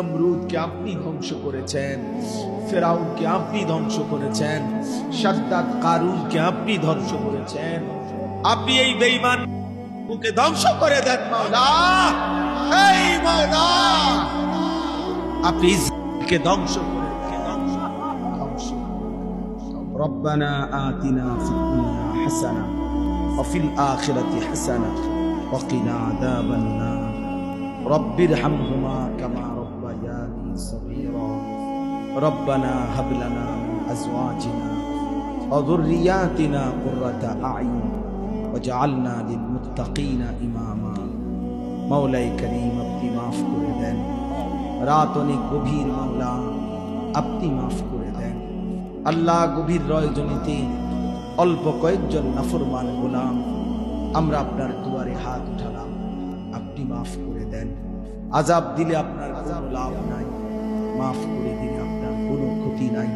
নমরুদকে আপনি ধ্বংস করেছেন, ফেরাউনকে আপনি ধ্বংস করেছেন, শাদ্দাদ কারুনকে আপনি ধ্বংস করেছেন। আপনি এই বেঈমান কে ধ্বংস করে দেন মাওলা। এই মাওলা, আপনি ইসরায়েলকে ধ্বংস করে দেন, ধ্বংস। রব্বানা আতিনা ফিদ দুনিয়া হাসানা ওয়া ফিল আখিরাতি হাসানা ওয়া কিনা আযাবান নার। রব্বিরহামহুমা কামা রাব্বায়ানি সগীরা। রব্বানা হাব লানা মিন আজওয়াজিনা ওয়া যুররিয়াতিনা কুররাতা আ'য়ুন ওয়াজআলনা লিল মুত্তাকিনা ইমামা। মাওলাই করিম, আপনি মাফ করে দেন। রাত অনেক গভীর, মাওলা আপনি মাফ করে দেন। আল্লাহ, গভীর রজনীতে অল্প কয়েকজন নাফরমান গোলাম আমরা আপনার দুয়ারে হাত উঠালাম, আপনি মাফ করে দেন। আযাব দিলে আপনার কোনো লাভ নাই, মাফ করে দিলে আপনার কোনো ক্ষতি নাই,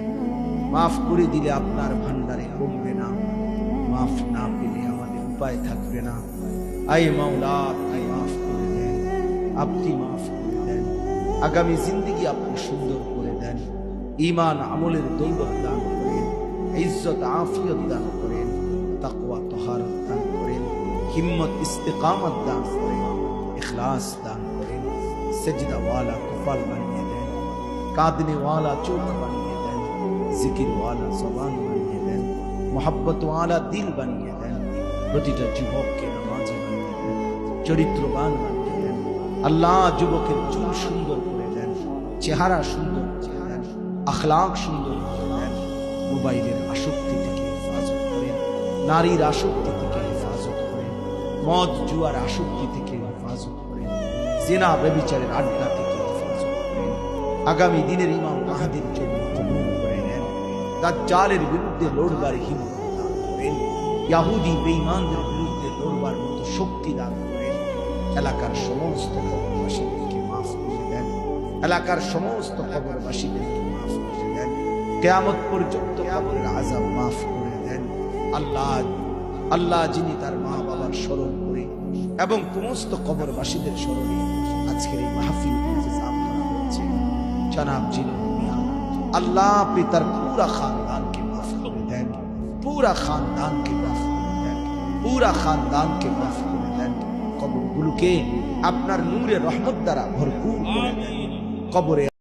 মাফ করে দিলে আপনার ভান্ডারে কমবে না, মাফ না পেলে আমাদের উপায় থাকবে না। আয় মাওলা, আপনি মাফ করে দেন, আপনি মাফ করে দেন। আগামী জিন্দেগি আপনি সুন্দর করে দেন। ঈমান আমলের দৌলত দান করেন, ইজ্জত আফিয়ত দান করেন, তাকওয়া তাহারত দান করেন, হিম্মত ইস্তেকামত দান করেন, ইখলাস দান করেন। সেজদা ওয়ালা কপাল বানিয়ে দেন, কাঁদনে ওয়ালা চোখ বানিয়ে দেন, জিকির ওয়ালা জবান বানিয়ে দেন, মোহাব্বত ওয়ালা দিল বানিয়ে দেন। প্রতিটা যুবককে নামাজি বানিয়ে দেন, চরিত্রবান বানিয়ে দেন। আল্লাহ, যুবকের চুল সুন্দর করে দেন, চেহারা সুন্দর করে দেন, আখলাক সুন্দর করে দেন। মোবাইলের আসক্তি থেকে হেফাজত করেন, নারীর আসক্তি থেকে হেফাজত করেন, মদ জুয়ার আসক্তি থেকে হেফাজত করেন, জিনা ব্যভিচারের আড্ডা থেকে হেফাজত করেন। আগামী দিনের ইমাম মাহদীর জন্য কবুল করে নেন। দাজ্জালের বিরুদ্ধে লড়বার হিম্মত দান করেন, ইহুদি বেঈমানদের বিরুদ্ধে লড়বার মতো শক্তি দান করেন। এলাকার সমস্ত কবরবাসীদেরকে মাফ করে দেন, এলাকার সমস্ত কবরবাসীদেরকে মাফ করে দেন। কিয়ামত পর্যন্ত কবরের আযাব মাফ করে দেন। আল্লাহ, আল্লাহ যিনি তার মা বাবার স্মরণ করে এবং সমস্ত কবরবাসীদের স্মরণে আজকের এই মাহফিল ইন্তজাম করা হয়েছে, জনাব জিলুল মিয়া, আল্লাহ আপনি তার পুরা খানদানকে মাফ করে দেন, পুরা খানদানকে মাফ করে দেন, পুরা খানদানকে মাফ করে দেন। কবরগুলোকে আপনার নূরে রহমত দ্বারা ভরপুর করে দেন। কবরে